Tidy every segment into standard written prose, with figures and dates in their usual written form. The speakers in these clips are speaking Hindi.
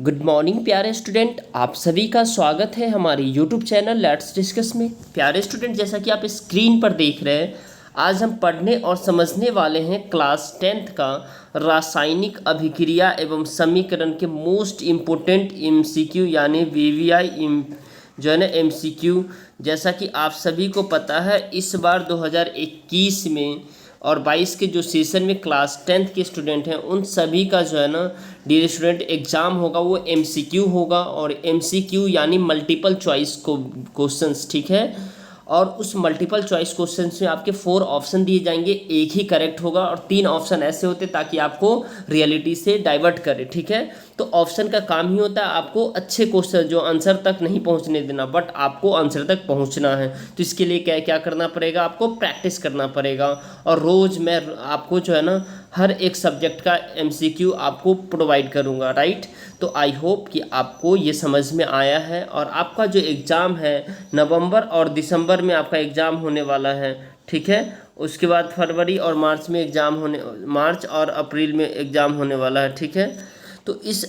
गुड मॉर्निंग प्यारे स्टूडेंट, आप सभी का स्वागत है हमारे यूट्यूब चैनल लेट्स डिस्कस में। प्यारे स्टूडेंट, जैसा कि आप स्क्रीन पर देख रहे हैं, आज हम पढ़ने और समझने वाले हैं क्लास 10th का रासायनिक अभिक्रिया एवं समीकरण के मोस्ट इम्पोर्टेंट एमसीक्यू यानी वीवीआई जो है ना एमसीक्यू। जैसा कि आप सभी को पता है, इस बार 2021 में और 22 के जो सेशन में क्लास 10th के स्टूडेंट हैं उन सभी का जो है ना डियर स्टूडेंट एग्ज़ाम होगा वो एमसीक्यू होगा। और एमसीक्यू यानी मल्टीपल चॉइस क्वेश्चंस, ठीक है। और उस मल्टीपल चॉइस क्वेश्चंस में आपके 4 ऑप्शन दिए जाएंगे, एक ही करेक्ट होगा और 3 ऑप्शन ऐसे होते ताकि आपको रियलिटी से डाइवर्ट करे, ठीक है। तो ऑप्शन का काम ही होता है आपको अच्छे क्वेश्चन जो आंसर तक नहीं पहुंचने देना, बट आपको आंसर तक पहुंचना है। तो इसके लिए क्या क्या करना पड़ेगा, आपको प्रैक्टिस करना पड़ेगा। और रोज़ मैं आपको जो है ना हर एक सब्जेक्ट का एमसीक्यू आपको प्रोवाइड करूंगा, राइट। तो आई होप कि आपको ये समझ में आया है। और आपका जो एग्ज़ाम है नवंबर और दिसंबर में आपका एग्ज़ाम होने वाला है, ठीक है। उसके बाद फरवरी और मार्च में एग्ज़ाम मार्च और अप्रैल में एग्ज़ाम होने वाला है, ठीक है। तो इस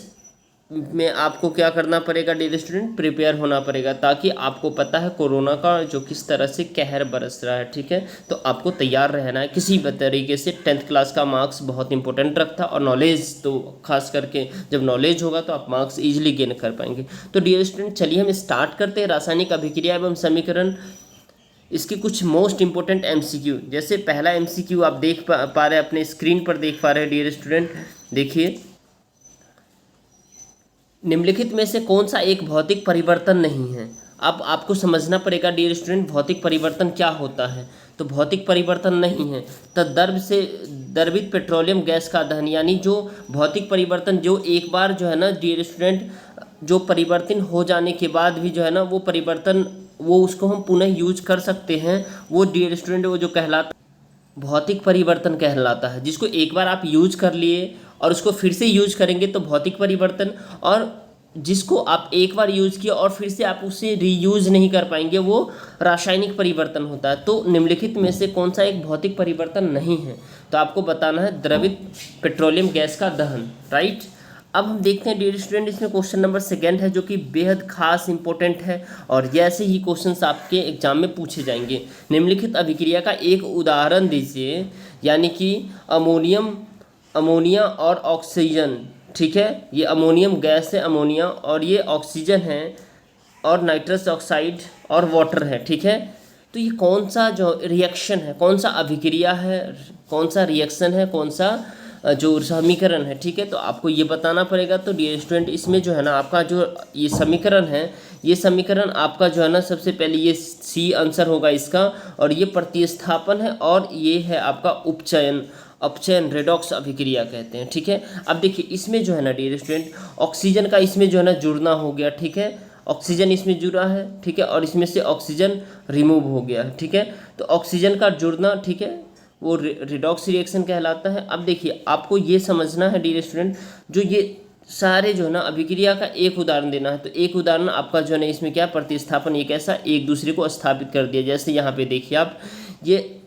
में आपको क्या करना पड़ेगा डियर स्टूडेंट, प्रिपेयर होना पड़ेगा, ताकि आपको पता है कोरोना का जो किस तरह से कहर बरस रहा है, ठीक है। तो आपको तैयार रहना है किसी भी तरीके से। 10th क्लास का मार्क्स बहुत इंपॉर्टेंट रखता है और नॉलेज तो खास करके जब नॉलेज होगा तो आप मार्क्स ईजिली गेन कर पाएंगे। तो डियर स्टूडेंट चलिए हम स्टार्ट करते हैं रासायनिक अभिक्रिया एवं समीकरण, इसके कुछ मोस्ट इंपॉर्टेंट एमसीक्यू। जैसे पहला एमसीक्यू आप देख पा रहे हैं, अपने स्क्रीन पर देख पा रहे हैं डियर स्टूडेंट। देखिए, निम्नलिखित में से कौन सा एक भौतिक परिवर्तन नहीं है। अब आपको समझना पड़ेगा डियर स्टूडेंट भौतिक परिवर्तन क्या होता है। तो भौतिक परिवर्तन नहीं है तो द्रवित पेट्रोलियम गैस का दहन, यानी जो भौतिक परिवर्तन जो एक बार जो है ना डियर स्टूडेंट जो परिवर्तन हो जाने के बाद भी जो है ना वो परिवर्तन वो उसको हम पुनः यूज कर सकते हैं, वो डियर स्टूडेंट वो जो कहलाता भौतिक परिवर्तन कहलाता है। जिसको एक बार आप यूज कर लिए और उसको फिर से यूज करेंगे तो भौतिक परिवर्तन, और जिसको आप एक बार यूज किया और फिर से आप उसे रीयूज नहीं कर पाएंगे वो रासायनिक परिवर्तन होता है। तो निम्नलिखित में से कौन सा एक भौतिक परिवर्तन नहीं है, तो आपको बताना है द्रवित पेट्रोलियम गैस का दहन, राइट। अब हम देखते हैं डियर स्टूडेंट, इसमें क्वेश्चन नंबर 2 है जो कि बेहद खास इंपॉर्टेंट है और ऐसे ही क्वेश्चंस आपके एग्जाम में पूछे जाएंगे। निम्नलिखित अभिक्रिया का एक उदाहरण दीजिए, यानी कि अमोनिया और ऑक्सीजन, ठीक है। ये अमोनियम गैस है अमोनिया, और ये ऑक्सीजन है और नाइट्रस ऑक्साइड और वाटर है, ठीक है। तो ये कौन सा जो रिएक्शन है, कौन सा अभिक्रिया है, कौन सा रिएक्शन है, कौन सा जो समीकरण है, ठीक है। तो आपको ये बताना पड़ेगा। तो डियर स्टूडेंट इसमें जो है ना आपका जो ये समीकरण है, ये समीकरण आपका जो है ना सबसे पहले ये सी आंसर होगा इसका, और ये प्रतिस्थापन है और ये है आपका अपचयन रेडॉक्स अभिक्रिया कहते हैं, ठीक है। अब देखिए इसमें जो है ना डियर स्टूडेंट ऑक्सीजन का इसमें जो है ना जुड़ना हो गया, ठीक है। ऑक्सीजन इसमें जुड़ा है, ठीक है, और इसमें से ऑक्सीजन रिमूव हो गया, ठीक है। तो ऑक्सीजन का जुड़ना, ठीक है, वो रिडॉक्स रिएक्शन कहलाता है। अब देखिए आपको ये समझना है डियर स्टूडेंट, जो ये सारे जो है ना अभिक्रिया का एक उदाहरण देना है। तो एक उदाहरण आपका जो है ना इसमें क्या प्रतिस्थापन, ये कैसा एक दूसरे को स्थापित कर दिया। जैसे यहाँ पे देखिए आप, ये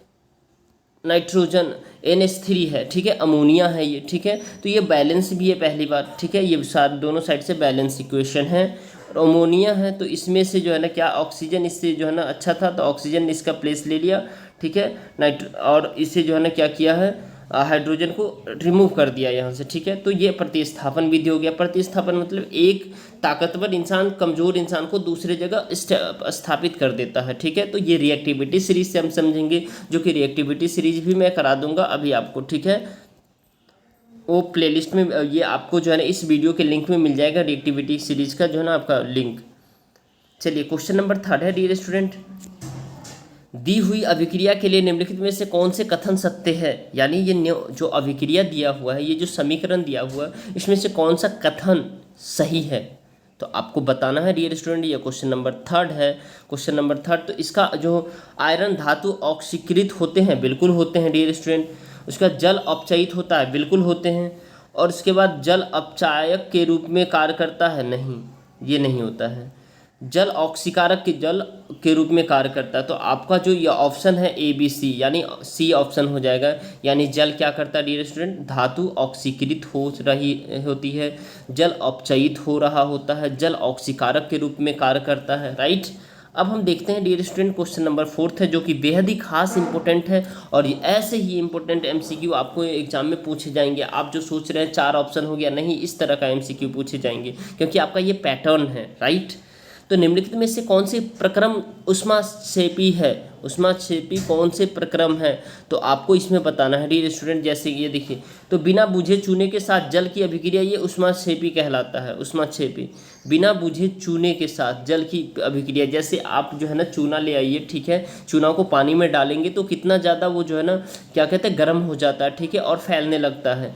नाइट्रोजन NH3 है, ठीक है, अमोनिया है ये, ठीक है। तो ये बैलेंस भी है पहली बात, ठीक है, ये सारे दोनों साइड से बैलेंस इक्वेशन है। और अमोनिया है तो इसमें से जो है ना क्या ऑक्सीजन इससे जो है ना अच्छा था तो ऑक्सीजन ने इसका प्लेस ले लिया, ठीक है। और इससे जो है ना क्या किया है हाइड्रोजन को रिमूव कर दिया यहाँ से, ठीक है। तो ये प्रतिस्थापन विधि हो गया। प्रतिस्थापन मतलब एक ताकतवर इंसान कमज़ोर इंसान को दूसरे जगह स्थापित कर देता है, ठीक है। तो ये रिएक्टिविटी सीरीज से हम समझेंगे, जो कि रिएक्टिविटी सीरीज भी मैं करा दूंगा अभी आपको, ठीक है। वो प्लेलिस्ट में ये आपको जो है ना इस वीडियो के लिंक में मिल जाएगा रिएक्टिविटी सीरीज का जो है ना आपका लिंक। चलिए क्वेश्चन नंबर 3 है डियर स्टूडेंट, दी हुई अभिक्रिया के लिए निम्नलिखित में से कौन से कथन सत्य है। यानी ये जो अभिक्रिया दिया हुआ है, ये जो समीकरण दिया हुआ है, इसमें से कौन सा कथन सही है, तो आपको बताना है डियर स्टूडेंट। ये क्वेश्चन नंबर 3 है। क्वेश्चन नंबर 3, तो इसका जो आयरन धातु ऑक्सीकृत होते हैं, बिल्कुल होते हैं डियर स्टूडेंट। उसका जल अपचयित होता है, बिल्कुल होते हैं। और उसके बाद जल अपचायक के रूप में कार्य करता है, नहीं, ये नहीं होता है। जल ऑक्सीकारक के जल के रूप में कार्य करता है। तो आपका जो ये ऑप्शन है ए बी सी, यानी सी ऑप्शन हो जाएगा। यानी जल क्या करता है डियर स्टूडेंट, धातु ऑक्सीकृत हो रही होती है, जल अपचयित हो रहा होता है, जल ऑक्सीकारक के रूप में कार्य करता है, राइट। अब हम देखते हैं डियर स्टूडेंट क्वेश्चन नंबर 4 है, जो कि बेहद ही खास इंपॉर्टेंट है। और ये ऐसे ही इंपॉर्टेंट एमसीक्यू आपको एग्जाम में पूछे जाएंगे। आप जो सोच रहे हैं 4 ऑप्शन हो गया, नहीं, इस तरह का एमसीक्यू पूछे जाएंगे, क्योंकि आपका ये पैटर्न है, राइट। तो निम्नलिखित में से कौन से प्रक्रम ऊष्माक्षेपी है, ऊष्माक्षेपी कौन से प्रक्रम है, तो आपको इसमें बताना है डियर स्टूडेंट। जैसे ये देखिए, तो बिना बुझे चूने के साथ जल की अभिक्रिया, ये ऊष्माक्षेपी कहलाता है, ऊष्माक्षेपी। बिना बुझे चूने के साथ जल की अभिक्रिया, जैसे आप जो है ना चूना ले आइए, ठीक है, चूना को पानी में डालेंगे तो कितना ज़्यादा वो जो है ना क्या कहते हैं, गर्म हो जाता है, ठीक है, और फैलने लगता है,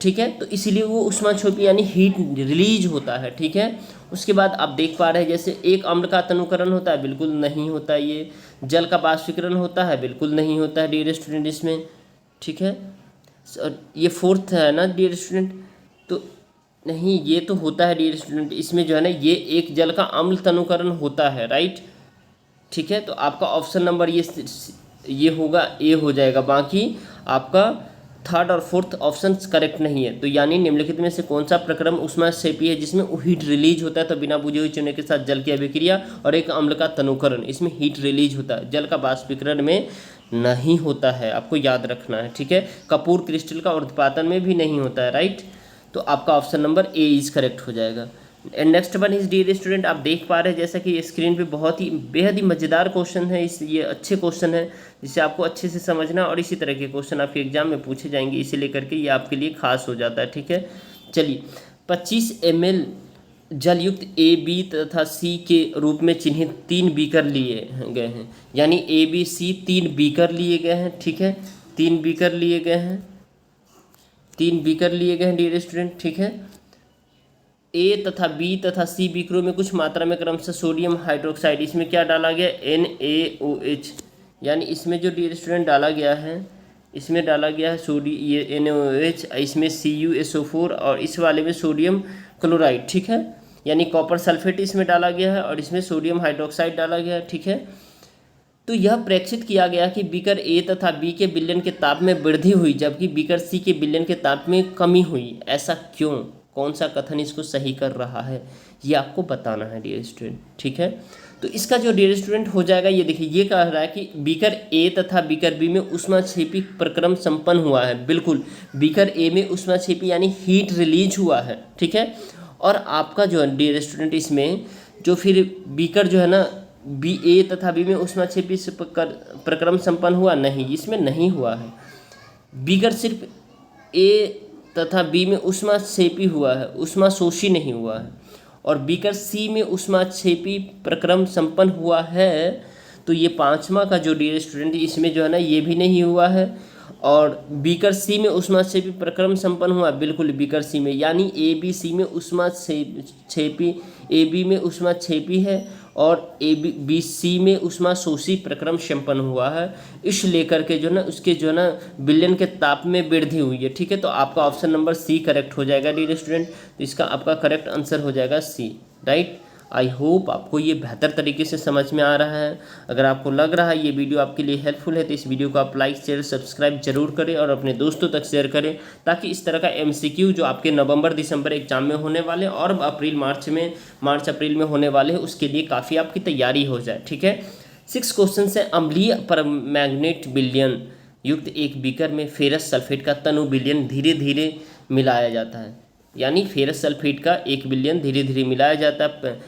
ठीक है। तो इसीलिए वो ऊष्माक्षेपी यानी हीट रिलीज होता है, ठीक है। उसके बाद आप देख पा रहे हैं, जैसे एक अम्ल का तनुकरण होता है, बिल्कुल नहीं होता ये। जल का बाष्पीकरण होता है, बिल्कुल नहीं होता है डियर स्टूडेंट इसमें, ठीक है। ये 4th है ना डियर स्टूडेंट, तो नहीं, ये तो होता है डियर स्टूडेंट, इसमें जो है ना ये एक जल का अम्ल तनुकरण होता है, राइट, ठीक है। तो आपका ऑप्शन नंबर ये होगा, ए हो जाएगा। बाकी आपका 3rd और 4th ऑप्शन करेक्ट नहीं है। तो यानी निम्नलिखित में से कौन सा प्रक्रम ऊष्माक्षेपी है जिसमें हीट रिलीज होता है, तो बिना बुझे हुए चूने के साथ जल की अभिक्रिया और एक अम्ल का तनुकरण, इसमें हीट रिलीज होता है, जल का बाष्पीकरण में नहीं होता है, आपको याद रखना है, ठीक है। कपूर क्रिस्टल का ऊर्ध्वपातन में भी नहीं होता है, राइट। तो आपका option number A is correct हो जाएगा। And next one is dear student, आप देख पा रहे हैं जैसा कि स्क्रीन पे बहुत ही बेहद ही मज़ेदार क्वेश्चन है, ये अच्छे क्वेश्चन है जिसे आपको अच्छे से समझना, और इसी तरह के क्वेश्चन आपके एग्जाम में पूछे जाएंगे, इसे लेकर के ये आपके लिए खास हो जाता है, ठीक है। चलिए, 25 ml जलयुक्त ए बी तथा सी के रूप में चिन्हित 3 बीकर लिए गए हैं, यानी ए बी सी 3 बीकर लिए गए हैं, ठीक है, 3 बीकर लिए गए हैं, 3 बीकर लिए गए हैं डियर स्टूडेंट, ठीक है। ए तथा बी तथा सी बीकरों में कुछ मात्रा में क्रमशः सोडियम हाइड्रोक्साइड, इसमें क्या डाला गया, NaOH, यानी इसमें जो डियर स्टूडेंट डाला गया है, इसमें डाला गया है ये NaOH, इसमें CuSO4, और इस वाले में सोडियम क्लोराइड, ठीक है, यानी कॉपर सल्फेट इसमें डाला गया है, और इसमें सोडियम हाइड्रोक्साइड डाला गया है, ठीक है। तो यह प्रेक्षित किया गया कि बीकर ए तथा बी के विलयन के ताप में वृद्धि हुई, जबकि बीकर सी के विलयन के ताप में कमी हुई। ऐसा क्यों, कौन सा कथन इसको सही कर रहा है, ये आपको बताना है डियर स्टूडेंट, ठीक है। तो इसका जो डियर स्टूडेंट हो जाएगा, ये देखिए, ये कह रहा है कि बीकर ए तथा बीकर बी में ऊष्माक्षेपी प्रक्रम संपन्न हुआ है, बिल्कुल, बीकर ए में ऊष्माक्षेपी यानी हीट रिलीज हुआ है, ठीक है। और आपका जो है डियर स्टूडेंट इसमें जो फिर बीकर जो है ना बी ए तथा बी में ऊष्माक्षेपी प्रक्रम संपन्न हुआ, नहीं, इसमें नहीं हुआ है। बीकर सिर्फ ए तथा बी में ऊष्माक्षेपी हुआ है, ऊष्माशोषी नहीं हुआ है। और बीकर सी में ऊष्माक्षेपी प्रक्रम संपन्न हुआ है, तो ये 5वां का जो डियर स्टूडेंट इसमें जो है ना ये भी नहीं हुआ है। और बीकर सी में ऊष्माक्षेपी प्रक्रम संपन्न हुआ, बिल्कुल बीकर सी में, यानी ए बी सी में ऊष्माक्षेपी, ए बी में ऊष्माक्षेपी है और ए बी सी में ऊष्माशोषी प्रक्रम संपन्न हुआ है, इस लेकर के जो ना उसके जो ना विलयन के ताप में वृद्धि हुई है, ठीक है। तो आपका ऑप्शन नंबर सी करेक्ट हो जाएगा डियर स्टूडेंट। तो इसका आपका करेक्ट आंसर हो जाएगा सी, राइट। आई होप आपको ये बेहतर तरीके से समझ में आ रहा है। अगर आपको लग रहा है ये वीडियो आपके लिए हेल्पफुल है, तो इस वीडियो को आप लाइक शेयर सब्सक्राइब जरूर करें और अपने दोस्तों तक शेयर करें, ताकि इस तरह का एमसीक्यू जो आपके नवंबर दिसंबर एग्जाम में होने वाले और मार्च अप्रैल में होने वाले हैं, उसके लिए काफ़ी आपकी तैयारी हो जाए, ठीक है। 6 क्वेश्चन है। अम्लीय परमैंगनेट विलयन युक्त एक बीकर में फेरस सल्फेट का तनु विलयन धीरे धीरे मिलाया जाता है, यानी फेरस सल्फेट का एक विलयन धीरे धीरे मिलाया जाता है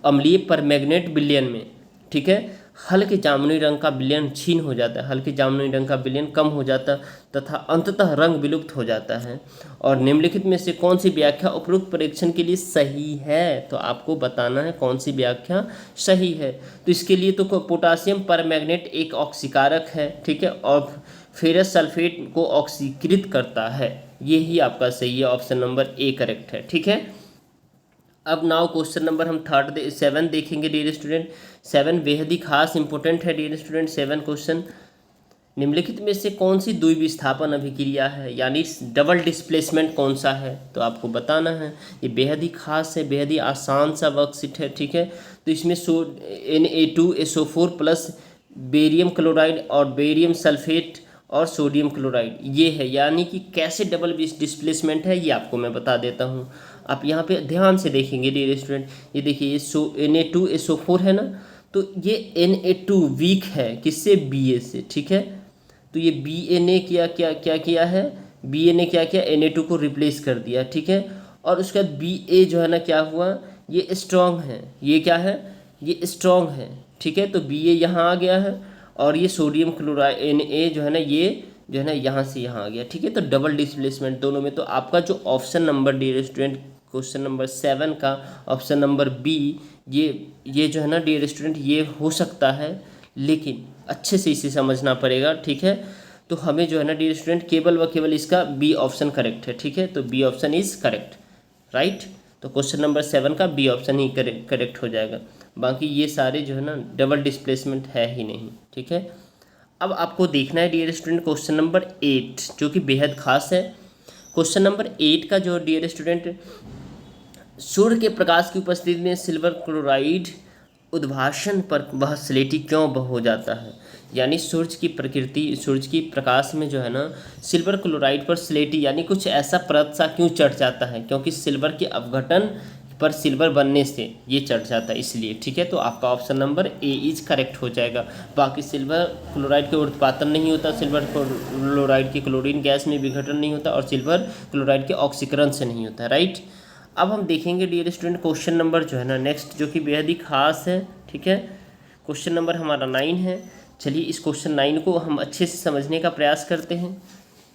अम्लीय परमैंगनेट विलयन में, ठीक है। हल्के जामुनी रंग का विलयन क्षीण हो जाता है, हल्के जामुनी रंग का विलयन कम हो जाता तथा अंततः रंग विलुप्त हो जाता है। और निम्नलिखित में से कौन सी व्याख्या उपरोक्त परीक्षण के लिए सही है, तो आपको बताना है कौन सी व्याख्या सही है। तो इसके लिए तो पोटासियम परमैंगनेट एक ऑक्सीकारक है, ठीक है, और फेरस सल्फेट को ऑक्सीकृत करता है, ये ही आपका सही है, ऑप्शन नंबर ए करेक्ट है, ठीक है। अब नाउ क्वेश्चन नंबर हम 7 देखेंगे डियर स्टूडेंट। 7 बेहद ही खास इंपॉर्टेंट है डियर स्टूडेंट। 7 क्वेश्चन, निम्नलिखित में से कौन सी द्विविस्थापन अभिक्रिया है, यानी डबल डिस्प्लेसमेंट कौन सा है, तो आपको बताना है। ये बेहद ही खास है, बेहद ही आसान सा वर्कशीट है, ठीक है। तो इसमें Na2SO4 प्लस बेरियम क्लोराइड और बेरियम सल्फेट और सोडियम क्लोराइड ये है, यानी कि कैसे डबल डिस्प्लेसमेंट है ये आपको मैं बता देता हूँ। आप यहाँ पे ध्यान से देखेंगे डियर स्टूडेंट, ये देखिए ये Na2SO4 है ना, तो ये Na2 वीक है किससे, Ba से, ठीक है। तो ये Ba ने क्या किया है, Ba ने क्या किया, Na2 को रिप्लेस कर दिया, ठीक है। और उसके बाद Ba जो है ना क्या हुआ, ये स्ट्रॉन्ग है, ये क्या है, ये स्ट्रॉन्ग है, ठीक है। तो Ba यहाँ आ गया है और ये सोडियम क्लोराइड Na जो है ना, ये जो है ना यहाँ से यहाँ आ गया, ठीक है। तो डबल डिस्प्लेसमेंट दोनों में। तो आपका जो option number dear student question number 7 का ऑप्शन नंबर बी, ये जो है ना डियर स्टूडेंट ये हो सकता है, लेकिन अच्छे से इसे समझना पड़ेगा, ठीक है। तो हमें जो है ना डियर स्टूडेंट केवल व केवल इसका बी ऑप्शन करेक्ट है, ठीक है। तो B option is correct, right. तो क्वेश्चन नंबर 7 का बी ऑप्शन ही करेक्ट हो जाएगा। बाकी ये सारे जो है ना डबल डिस्प्लेसमेंट है ही नहीं, ठीक है। अब आपको देखना है डियर स्टूडेंट क्वेश्चन नंबर 8 जो कि बेहद खास है। क्वेश्चन नंबर 8 का जो डियर स्टूडेंट, सूर्य के प्रकाश की उपस्थिति में सिल्वर क्लोराइड उद्भाषण पर वह स्लेटी क्यों हो जाता है, यानी सूर्य की प्रकृति, सूर्य की प्रकाश में जो है ना सिल्वर क्लोराइड पर स्लेटी यानी कुछ ऐसा परत सा क्यों चढ़ जाता है, क्योंकि सिल्वर के अपघटन पर सिल्वर बनने से ये चढ़ जाता है इसलिए, ठीक है। तो आपका option number A is correct हो जाएगा। बाकी सिल्वर क्लोराइड के उत्पादन नहीं होता, सिल्वर क्लोराइड के क्लोरीन गैस में विघटन नहीं होता और सिल्वर क्लोराइड के ऑक्सीकरण से नहीं होता, राइट। अब हम देखेंगे डियर स्टूडेंट क्वेश्चन नंबर जो है ना नेक्स्ट, जो कि बेहद ही खास है, ठीक है। क्वेश्चन नंबर हमारा 9 है। चलिए इस क्वेश्चन 9 को हम अच्छे से समझने का प्रयास करते हैं।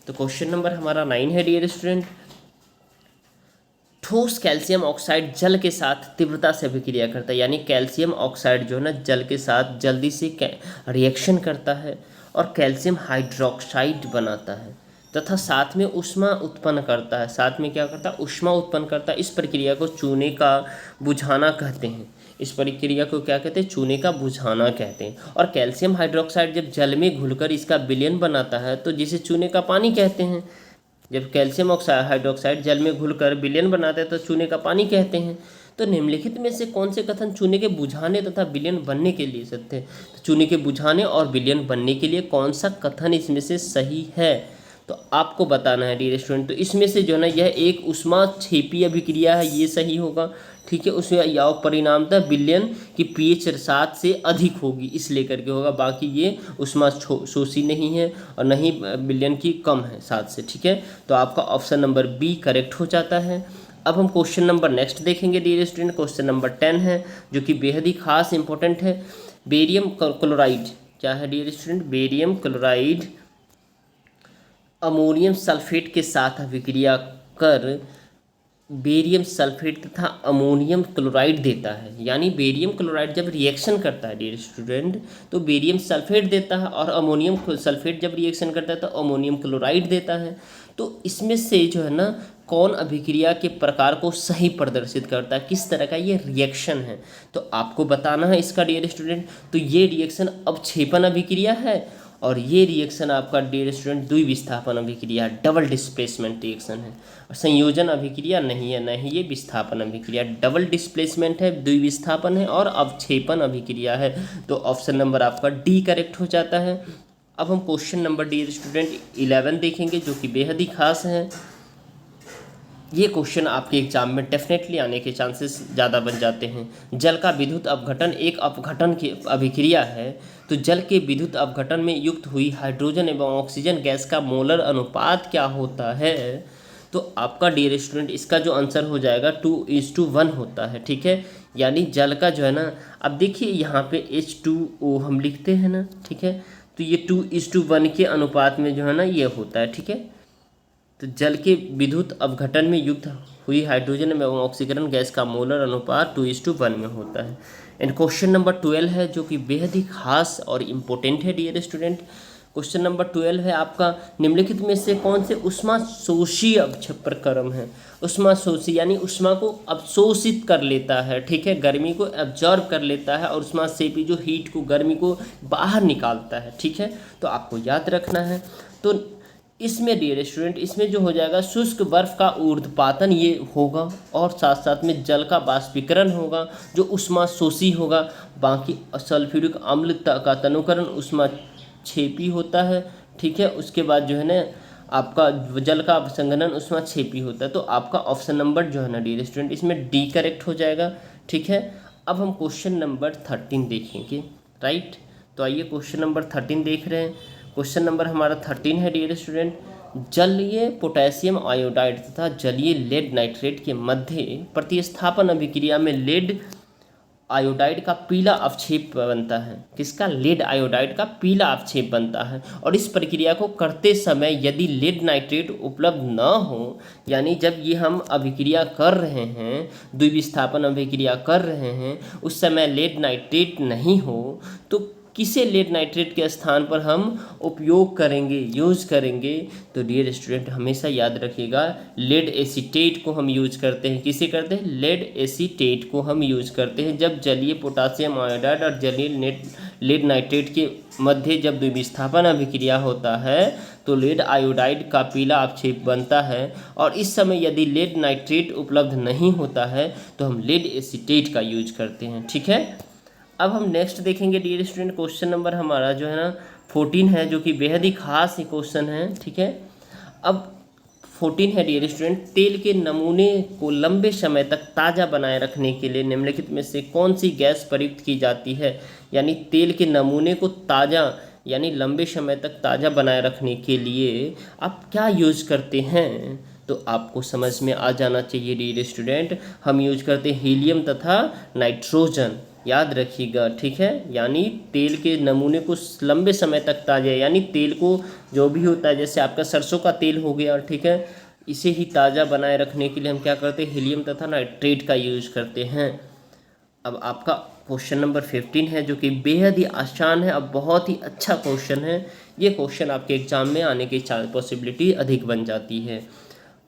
तो क्वेश्चन नंबर हमारा 9 है डियर स्टूडेंट, ठोस कैल्शियम ऑक्साइड जल के साथ तीव्रता से अभिक्रिया करता है, यानी कैल्शियम ऑक्साइड जो है ना जल के साथ जल्दी से रिएक्शन करता है और कैल्शियम हाइड्रोक्साइड बनाता है तथा साथ में ऊष्मा उत्पन्न करता है। साथ में क्या करता है, ऊष्मा उत्पन्न करता है। इस प्रक्रिया को चूने का बुझाना कहते हैं। इस प्रक्रिया को क्या कहते हैं, चूने का बुझाना कहते हैं। और कैल्शियम हाइड्रोक्साइड जब जल में घुलकर इसका विलयन बनाता है तो जिसे चूने का पानी कहते हैं। जब कैल्शियम हाइड्रोक्साइड जल में घुलकर विलयन बनाते हैं तो चूने का पानी कहते हैं। तो निम्नलिखित में से कौन से कथन चूने के बुझाने तथा विलयन बनने के लिए सत्य है। तो चूने के बुझाने और विलयन बनने के लिए कौन सा कथन इसमें से सही है, तो आपको बताना है डियर स्टूडेंट। तो इसमें से जो है ना यह एक ऊष्मा क्षेपी अभिक्रिया है, ये सही होगा, ठीक है। उसमें यह परिणामतः विलयन की pH 7 से अधिक होगी इसलिए करके होगा। बाकी ये ऊष्मा शोषी नहीं है और न ही विलयन की कम है 7 से, ठीक है। तो आपका ऑप्शन नंबर बी करेक्ट हो जाता है। अब हम क्वेश्चन नंबर नेक्स्ट देखेंगे डियर स्टूडेंट, क्वेश्चन नंबर 10 है जो कि बेहद ही खास इंपॉर्टेंट है। बेरियम क्लोराइड क्या है dear student, barium chloride ammonium sulphate के साथ अभिक्रिया कर बेरियम सल्फेट तथा अमोनियम क्लोराइड देता है। यानी बेरियम क्लोराइड जब रिएक्शन करता है डियर स्टूडेंट तो बेरियम सल्फेट देता है और अमोनियम सल्फेट जब रिएक्शन करता है तो अमोनियम क्लोराइड देता है। तो इसमें से जो है ना कौन अभिक्रिया के प्रकार को सही प्रदर्शित करता है, किस तरह का ये रिएक्शन है, तो आपको बताना है इसका डियर स्टूडेंट। तो ये रिएक्शन अवक्षेपण अभिक्रिया है और ये रिएक्शन आपका डियर स्टूडेंट द्विविस्थापन अभिक्रिया, डबल डिस्प्लेसमेंट रिएक्शन है। और संयोजन अभिक्रिया नहीं है, नहीं ये विस्थापन अभिक्रिया, डबल डिस्प्लेसमेंट है, द्विविस्थापन है और अवक्षेपण अभिक्रिया है। तो ऑप्शन नंबर आपका डी करेक्ट हो जाता है। अब हम क्वेश्चन नंबर डियर स्टूडेंट 11 देखेंगे जो कि बेहद ही खास है। ये क्वेश्चन आपके एग्जाम में डेफिनेटली आने के चांसेस ज़्यादा बन जाते हैं। जल का विद्युत अपघटन एक अपघटन की अभिक्रिया है। तो जल के विद्युत अपघटन में युक्त हुई हाइड्रोजन एवं ऑक्सीजन गैस का मोलर अनुपात क्या होता है, तो आपका डियर स्टूडेंट इसका जो आंसर हो जाएगा 2:1 होता है, ठीक है। यानी जल का जो है ना, अब देखिए यहाँ पे H2O हम लिखते हैं ना, ठीक है। तो ये 2:1 के अनुपात में जो है ना ये होता है, ठीक है। तो जल के विद्युत अपघटन में युक्त हुई हाइड्रोजन एवं ऑक्सीकरण गैस का मोलर अनुपात 2:1 में होता है। एंड क्वेश्चन नंबर 12 है जो कि बेहद ही खास और इम्पोर्टेंट है डियर स्टूडेंट। क्वेश्चन नंबर 12 है आपका, निम्नलिखित में से कौन से ऊष्मा शोषी प्रक्रम है। ऊष्मा शोषी यानी ऊष्मा को अवशोषित कर लेता है, ठीक है, गर्मी को एब्जॉर्ब कर लेता है और ऊष्मा सेपी जो हीट को, गर्मी को बाहर निकालता है, ठीक है। तो आपको याद रखना है। तो इसमें डियर स्टूडेंट, इसमें जो हो जाएगा शुष्क बर्फ का ऊर्ध्वपातन ये होगा, और साथ साथ में जल का बाष्पीकरण होगा जो ऊष्माशोषी होगा। बाकी सल्फ्यूरिक अम्ल का तनुकरण ऊष्माक्षेपी होता है, ठीक है। उसके बाद जो है ना आपका जल का संघनन ऊष्माक्षेपी होता है। तो आपका ऑप्शन नंबर जो है ना डियर स्टूडेंट इसमें डी करेक्ट हो जाएगा, ठीक है। अब हम क्वेश्चन नंबर 13 देखेंगे, राइट। तो आइए क्वेश्चन नंबर 13 देख रहे हैं। क्वेश्चन नंबर हमारा 13 है डियर स्टूडेंट, जलीय पोटेशियम आयोडाइड तथा जलीय लेड नाइट्रेट के मध्य प्रतिस्थापन अभिक्रिया में लेड आयोडाइड का पीला अवक्षेप बनता है। किसका? लेड आयोडाइड का पीला अवक्षेप बनता है। और इस प्रक्रिया को करते समय यदि लेड नाइट्रेट उपलब्ध न हो, यानी जब ये हम अभिक्रिया कर रहे हैं, द्विविस्थापन अभिक्रिया कर रहे हैं, उस समय लेड नाइट्रेट नहीं हो, तो किसे लेड नाइट्रेट के स्थान पर हम उपयोग करेंगे, यूज़ करेंगे? तो डियर स्टूडेंट हमेशा याद रखिएगा, लेड एसीटेट को हम यूज करते हैं। किसे करते हैं? लेड एसीटेट को हम यूज करते हैं जब जलीय पोटासियम आयोडाइड और जलीय लेड नाइट्रेट के मध्य जब द्विविस्थापन अभिक्रिया होता है तो लेड आयोडाइड का पीला अवक्षेप बनता है। और इस समय यदि लेड नाइट्रेट उपलब्ध नहीं होता है तो हम लेड एसीटेट का यूज करते हैं, ठीक है। अब हम नेक्स्ट देखेंगे डियर स्टूडेंट, क्वेश्चन नंबर हमारा जो है ना 14 है, जो कि बेहद ही खास क्वेश्चन है, ठीक है। अब 14 है डियर स्टूडेंट, तेल के नमूने को लंबे समय तक ताज़ा बनाए रखने के लिए निम्नलिखित में से कौन सी गैस प्रयुक्त की जाती है? यानी तेल के नमूने को ताज़ा यानी लंबे समय तक ताज़ा बनाए रखने के लिए आप क्या यूज़ करते हैं? तो आपको समझ में आ जाना चाहिए डियर स्टूडेंट, हम यूज करते हैं हीलियम तथा नाइट्रोजन, याद रखिएगा, ठीक है। यानी तेल के नमूने को लंबे समय तक ताज़ा, यानी तेल को जो भी होता है, जैसे आपका सरसों का तेल हो गया, ठीक है, इसे ही ताज़ा बनाए रखने के लिए हम क्या करते हैं? हीलियम तथा नाइट्रेट का यूज करते हैं। अब आपका क्वेश्चन नंबर 15 है, जो कि बेहद ही आसान है, अब बहुत ही अच्छा क्वेश्चन है। ये क्वेश्चन आपके एग्जाम में आने की पॉसिबिलिटी अधिक बन जाती है।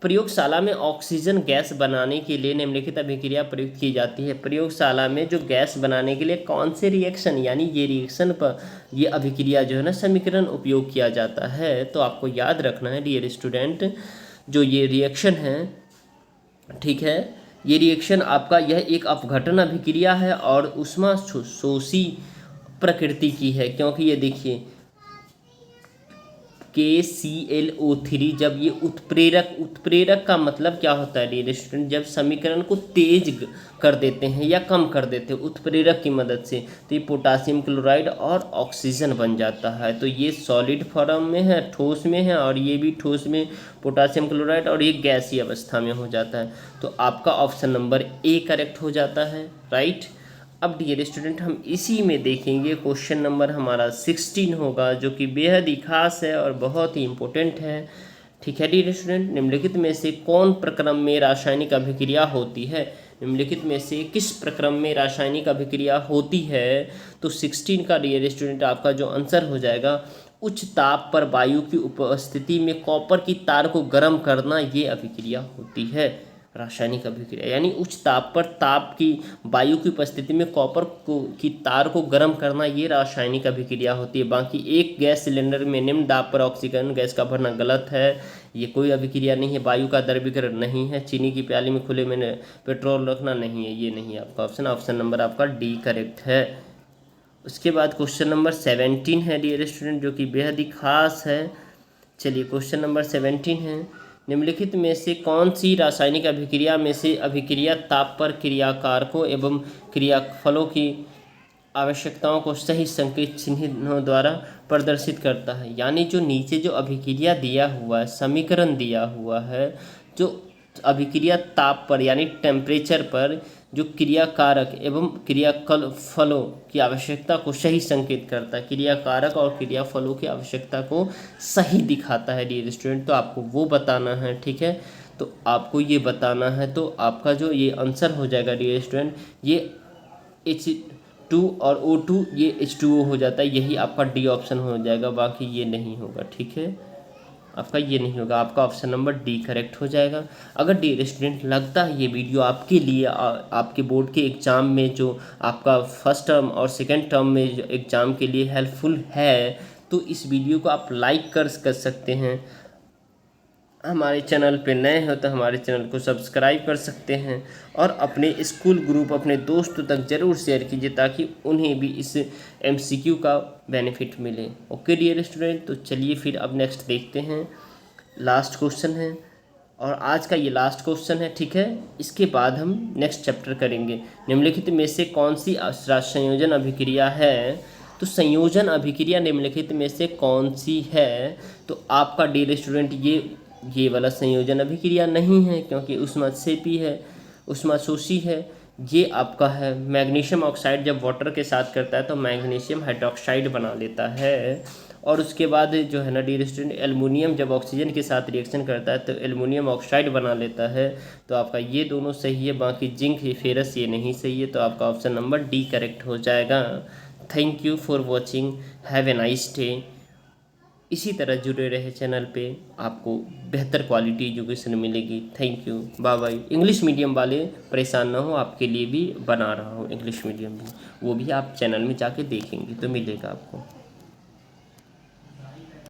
प्रयोगशाला में ऑक्सीजन गैस बनाने के लिए निम्नलिखित अभिक्रिया प्रयुक्त की जाती है। प्रयोगशाला में जो गैस बनाने के लिए कौन से रिएक्शन, यानी ये रिएक्शन पर ये अभिक्रिया जो है ना समीकरण उपयोग किया जाता है? तो आपको याद रखना है डियर स्टूडेंट, जो ये रिएक्शन है, ठीक है, ये रिएक्शन आपका यह एक अपघटन अभिक्रिया है और ऊष्माशोषी प्रकृति की है, क्योंकि ये देखिए KClO3 जब ये उत्प्रेरक का मतलब क्या होता है डियर स्टूडेंट? जब समीकरण को तेज कर देते हैं या कम कर देते हैं उत्प्रेरक की मदद से, तो ये पोटासियम क्लोराइड और ऑक्सीजन बन जाता है। तो ये सॉलिड फॉर्म में है, ठोस में है, और ये भी ठोस में पोटासियम क्लोराइड, और ये गैसीय अवस्था में हो जाता है। तो आपका ऑप्शन नंबर ए करेक्ट हो जाता है, राइट। अब डियर स्टूडेंट हम इसी में देखेंगे क्वेश्चन नंबर हमारा 16 होगा, जो कि बेहद ही खास है और बहुत ही इम्पोर्टेंट है, ठीक है डियर स्टूडेंट। निम्नलिखित में से कौन प्रक्रम में रासायनिक अभिक्रिया होती है? निम्नलिखित में से किस प्रक्रम में रासायनिक अभिक्रिया होती है? तो 16 का डियर स्टूडेंट आपका जो आंसर हो जाएगा, उच्च ताप पर वायु की उपस्थिति में कॉपर की तार को गर्म करना, ये अभिक्रिया होती है रासायनिक अभिक्रिया। यानी उच्च ताप पर ताप की वायु की उपस्थिति में कॉपर की तार को गर्म करना, ये रासायनिक अभिक्रिया होती है। बाकी एक गैस सिलेंडर में निम्न दाब पर ऑक्सीजन गैस का भरना गलत है, ये कोई अभिक्रिया नहीं है। वायु का द्रवीकरण नहीं है। चीनी की प्याली में खुले में पेट्रोल रखना नहीं है, ये नहीं है आपका ऑप्शन। ऑप्शन नंबर आपका डी करेक्ट है। उसके बाद क्वेश्चन नंबर 17 है डियर स्टूडेंट, जो कि बेहद ही खास है। चलिए क्वेश्चन नंबर 17 है, निम्नलिखित में से कौन सी रासायनिक अभिक्रिया में से अभिक्रिया ताप पर क्रियाकारकों एवं क्रियाफलों की आवश्यकताओं को सही संकेत चिन्हों द्वारा प्रदर्शित करता है? यानी जो नीचे जो अभिक्रिया दिया हुआ है, समीकरण दिया हुआ है, जो अभिक्रिया ताप पर यानी टेम्परेचर पर जो क्रियाकारक एवं क्रियाफलों की आवश्यकता को सही संकेत करता है, क्रियाकारक और क्रियाफलों की आवश्यकता को सही दिखाता है डियर स्टूडेंट, तो आपको वो बताना है, ठीक है। तो आपको ये बताना है, तो आपका जो ये आंसर हो जाएगा डियर स्टूडेंट, ये H2 और O2 ये H2O हो जाता है, यही आपका डी ऑप्शन हो जाएगा, बाकी ये नहीं होगा, ठीक है, आपका ये नहीं होगा। आपका ऑप्शन नंबर डी करेक्ट हो जाएगा। अगर डियर स्टूडेंट लगता है ये वीडियो आपके लिए आपके बोर्ड के एग्ज़ाम में जो आपका फर्स्ट टर्म और सेकंड टर्म में जो एग्ज़ाम के लिए हेल्पफुल है, तो इस वीडियो को आप लाइक कर सकते हैं। हमारे चैनल पे नए हो तो हमारे चैनल को सब्सक्राइब कर सकते हैं और अपने स्कूल ग्रुप अपने दोस्तों तक ज़रूर शेयर कीजिए ताकि उन्हें भी इस एमसीक्यू का बेनिफिट मिले। ओके डियर स्टूडेंट, तो चलिए फिर अब नेक्स्ट देखते हैं। लास्ट क्वेश्चन है और आज का ये लास्ट क्वेश्चन है, ठीक है। इसके बाद हम नेक्स्ट चैप्टर करेंगे। निम्नलिखित में से कौन सी संयोजन अभिक्रिया है? तो संयोजन अभिक्रिया निम्नलिखित में से कौन सी है? तो आपका डियर स्टूडेंट ये वाला संयोजन अभिक्रिया नहीं है क्योंकि ऊष्माक्षेपी है, ऊष्माशोषी है। ये आपका है मैग्नीशियम ऑक्साइड जब वाटर के साथ करता है तो मैग्नीशियम हाइड्रोक्साइड बना लेता है। और उसके बाद जो है ना डियर स्टूडेंट, एल्युमिनियम जब ऑक्सीजन के साथ रिएक्शन करता है तो एल्युमिनियम ऑक्साइड बना लेता है। तो आपका ये दोनों सही है, बाकी जिंक फेरस ये नहीं सही है। तो आपका ऑप्शन नंबर डी करेक्ट हो जाएगा। Thank you for watching, have a nice day. इसी तरह जुड़े रहे चैनल पे, आपको बेहतर क्वालिटी एजुकेशन मिलेगी। Thank you, bye bye. English medium वाले परेशान ना हो, आपके लिए भी बना रहा हूँ इंग्लिश मीडियम भी, वो भी आप चैनल में जाके देखेंगे तो मिलेगा आपको।